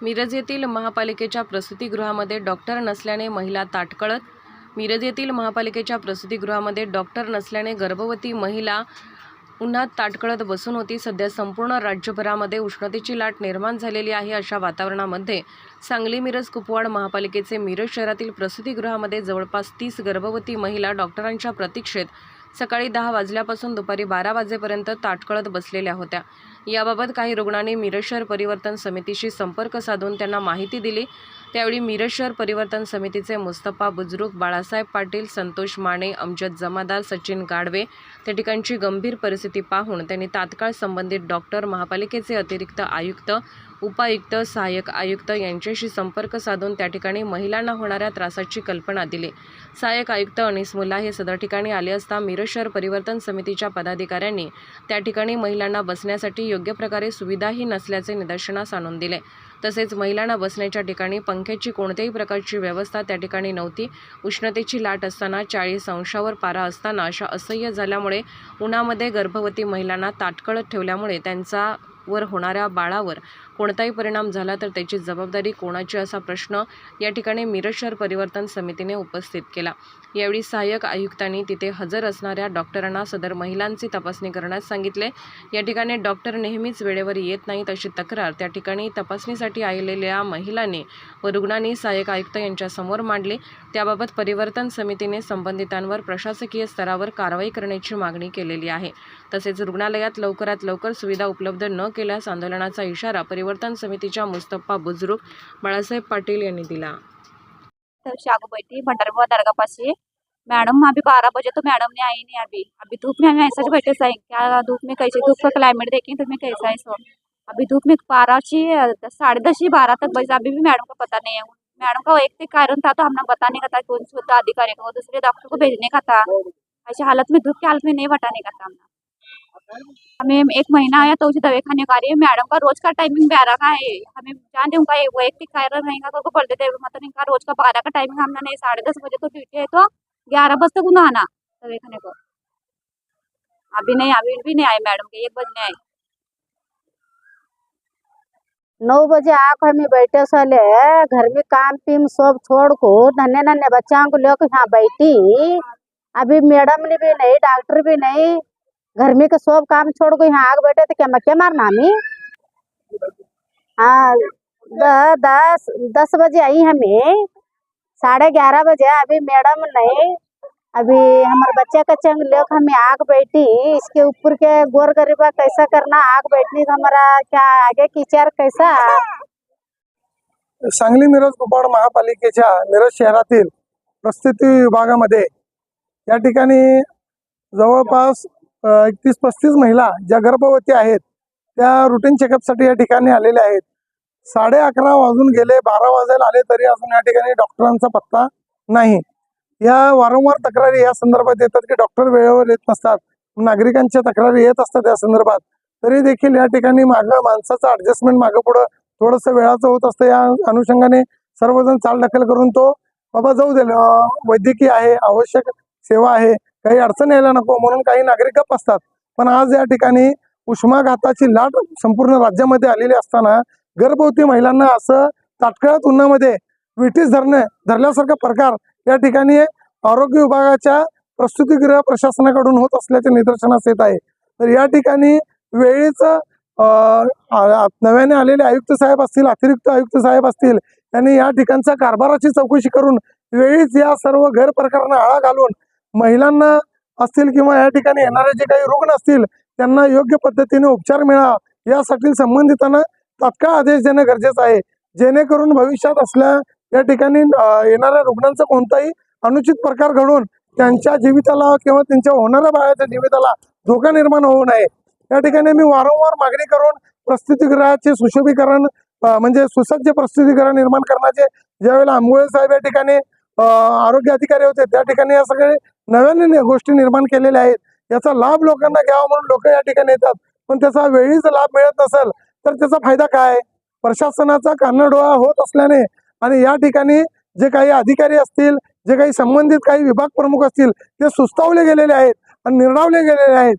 मिरज येथील महापालिकेच्या प्रसूतिगृहामध्ये डॉक्टर नसल्याने महिला ताटकळत. मिरज येथील महापालिकेच्या प्रसूतिगृहामध्ये डॉक्टर नसल्याने गर्भवती महिला उन्हात ताटकळत बसून होती. सध्या संपूर्ण राज्यभरामध्ये उष्णतेची लाट निर्माण झालेली आहे. अशा वातावरणामध्ये सांगली मिरज कुपवाड महापालिकेचे मिरज शहरातील प्रसूतिगृहामध्ये जवळपास 30 गर्भवती महिला डॉक्टरांच्या प्रतीक्षेत सकाळी 10 वाजल्यापासून दुपारी 12 वाजेपर्यंत ताटकळत बसलेल्या होत्या. याबाबत काही रुग्णांनी मिरज शहर परिवर्तन समितीशी संपर्क साधून त्यांना माहिती दिली. त्यावेळी मिरज शहर परिवर्तन समितीचे मुस्तफा बुजुर्ग, बाळासाहेब पाटील, संतोष माने, अमजद जमादार, सचिन गाडवे त्या ठिकाणची गंभीर परिस्थिती पाहून त्यांनी तात्काळ संबंधित डॉक्टर, महापालिकेचे अतिरिक्त आयुक्त, उपायुक्त, सहाय्यक आयुक्त यांच्याशी संपर्क साधून त्या ठिकाणी महिलांना होणाऱ्या त्रासाची कल्पना दिली. सहाय्यक आयुक्त अनिस मुल्ला हे सदर ठिकाणी आले असता मिरज शहर परिवर्तन समितीच्या पदाधिकाऱ्यांनी त्या ठिकाणी महिलांना बसण्यासाठी योग्य प्रकारे सुविधाही नसल्याचे निदर्शनास आणून दिले. तसेच महिलांना बसण्याच्या ठिकाणी पंख्याची कोणत्याही प्रकारची व्यवस्था त्या ठिकाणी नव्हती. उष्णतेची लाट असताना 40 अंशावर पारा असताना अशा असह्य झाल्यामुळे उन्हामध्ये गर्भवती महिलांना ताटकळत ठेवल्यामुळे त्यांच्यावर होणाऱ्या बाळावर कोणताही परिणाम झाला तर त्याची जबाबदारी कोणाची असा प्रश्न या ठिकाणी मिरज शहर परिवर्तन समितीने उपस्थित केला. यावेळी सहाय्यक आयुक्तांनी तिथे हजर असणाऱ्या डॉक्टरांना सदर महिलांची तपासणी करण्यास सांगितले. या ठिकाणी डॉक्टर नेहमीच वेळेवर येत नाहीत अशी तक्रार त्या ठिकाणी तपासणीसाठी आलेल्या महिलांनी व रुग्णांनी सहाय्यक आयुक्त यांच्यासमोर मांडली. त्याबाबत परिवर्तन समितीने संबंधितांवर प्रशासकीय स्तरावर कारवाई करण्याची मागणी केलेली आहे. तसेच रुग्णालयात लवकरात लवकर सुविधा उपलब्ध न केल्यास आंदोलनाचा इशारा परिवर्तन समितीच्या मुस्तफा बुजुर्ग, बाळासाहेब पाटील यांनी दिला. शागो बैठी भंडारवा दरगाह पास है मैडम। अभी 12 बजे तो मैडम ने आई नहीं। अभी धूप में हमें ऐसा बैठे सही क्या धूप में कैसे धूप का क्लाइमेट देखें तो मैं कैसा है सो अभी धूप में 12 12 तक बजे अभी भी मैडम का पता नहीं है। मैडम का एक कारण था तो हमने बताने का था कौन सी अधिकारी को दूसरे डॉक्टर को भेजने का था। ऐसी हालत में धूप की हालत में नहीं बताने का था हमने। हमें 1 महीना आया तो उसे दवाई खाने का रही है। मैडम का रोज का टाइमिंग 12 का है। हमें जान उनका वैयक्तिक कारण रहेगा तो बोल देते मतलब इनका रोज का 12 का टाइमिंग हमने नहीं 10:30 बजे तो ड्यूटी है तो 11 बजे तक उन्हें आना दवाई खाने को। अभी भी नहीं आए मैडम के 1 बजने आए। 9 बजे आँख हमें बैठे साले घर में काम टीम सब छोड़ को नन्हे नन्हे बच्चों को लेकर यहाँ बैठी। अभी मैडम ने भी नहीं, डॉक्टर भी नहीं, घर में के सब काम छोड़ को यहाँ आग बैठे तो क्या मारना हमें। हाँ 10 बजे आई हमें 11:30 बजे। अभी मैडम नहीं, अभी हमारे बच्चे का चंग लेकर हमें आग बैठी। इसके ऊपर के गोर गरीबा कैसा करना आग बैठनी तो हमारा क्या आगे की विचार कैसा। सांगली मिरज कुपवाड महापालिकेच्या मिरज शहरातील प्रसूती विभागामध्ये या ठिकाणी जवळपास 31-35 महिला ज्या गर्भवती आहेत त्या रुटीन चेकअपसाठी या ठिकाणी आलेल्या आहेत. 11:30 वाजून गेले, 12 वाजायला आले तरी अजून या ठिकाणी डॉक्टरांचा पत्ता नाही. या वारंवार तक्रारी या संदर्भात येतात की डॉक्टर वेळेवर येत नसतात. नागरिकांच्या तक्रारी येत असतात या संदर्भात. तरी देखील या ठिकाणी मागं माणसाचं ॲडजस्टमेंट मागं पुढं थोडंसं वेळाचं होत असतं. या अनुषंगाने सर्वजण चालढकल करून तो बाबा जाऊ दे, वैद्यकीय आहे, आवश्यक सेवा आहे, काही अडचण यायला नको म्हणून काही नागरिक गप्प असतात. पण आज या ठिकाणी उष्माघाताची लाट संपूर्ण राज्यामध्ये आलेली असताना गर्भवती महिलांना असं ताटकळत उन्हामध्ये विटीस धरल्यासारखा प्रकार या ठिकाणी आरोग्य विभागाच्या प्रसूतिगृह प्रशासनाकडून होत असल्याचे निदर्शनास येत आहे. तर या ठिकाणी वेळीच नव्याने आलेले आयुक्त साहेब असतील, अतिरिक्त आयुक्त साहेब असतील, त्यांनी या ठिकाणच्या कारभाराची चौकशी करून वेळीच या सर्व गैरप्रकारांना आळा घालून महिलांना असतील किंवा या ठिकाणी येणारे जे काही रुग्ण असतील त्यांना योग्य पद्धतीने उपचार मिळावा यासाठी संबंधितांना तात्काळ आदेश देणं गरजेचं आहे. जेणेकरून भविष्यात असल्या या ठिकाणी येणाऱ्या रुग्णांचा कोणताही अनुचित प्रकार घडून त्यांच्या जीविताला किंवा त्यांच्या होणाऱ्या बाळाच्या जीविताला धोका निर्माण होऊ नये. या ठिकाणी मी वारंवार मागणी करून प्रसूतिगृहाचे सुशोभीकरण म्हणजे सुसज्ज प्रसूतिगृह निर्माण करण्याचे ज्यावेळेला आंबोळे साहेब या ठिकाणी आरोग्य अधिकारी होते त्या ठिकाणी या सगळे नव्याने गोष्टी निर्माण केलेल्या आहेत. याचा लाभ लोकांना घ्यावा म्हणून लोक या ठिकाणी येतात. पण त्याचा वेळीच लाभ मिळत नसेल तर त्याचा फायदा काय. प्रशासनाचा कानडोळा होत असल्याने आणि या ठिकाणी जे काही अधिकारी असतील, जे काही संबंधित काही विभाग प्रमुख असतील ते सुस्तावले गेलेले आहेत आणि निर्णावले गेलेले आहेत.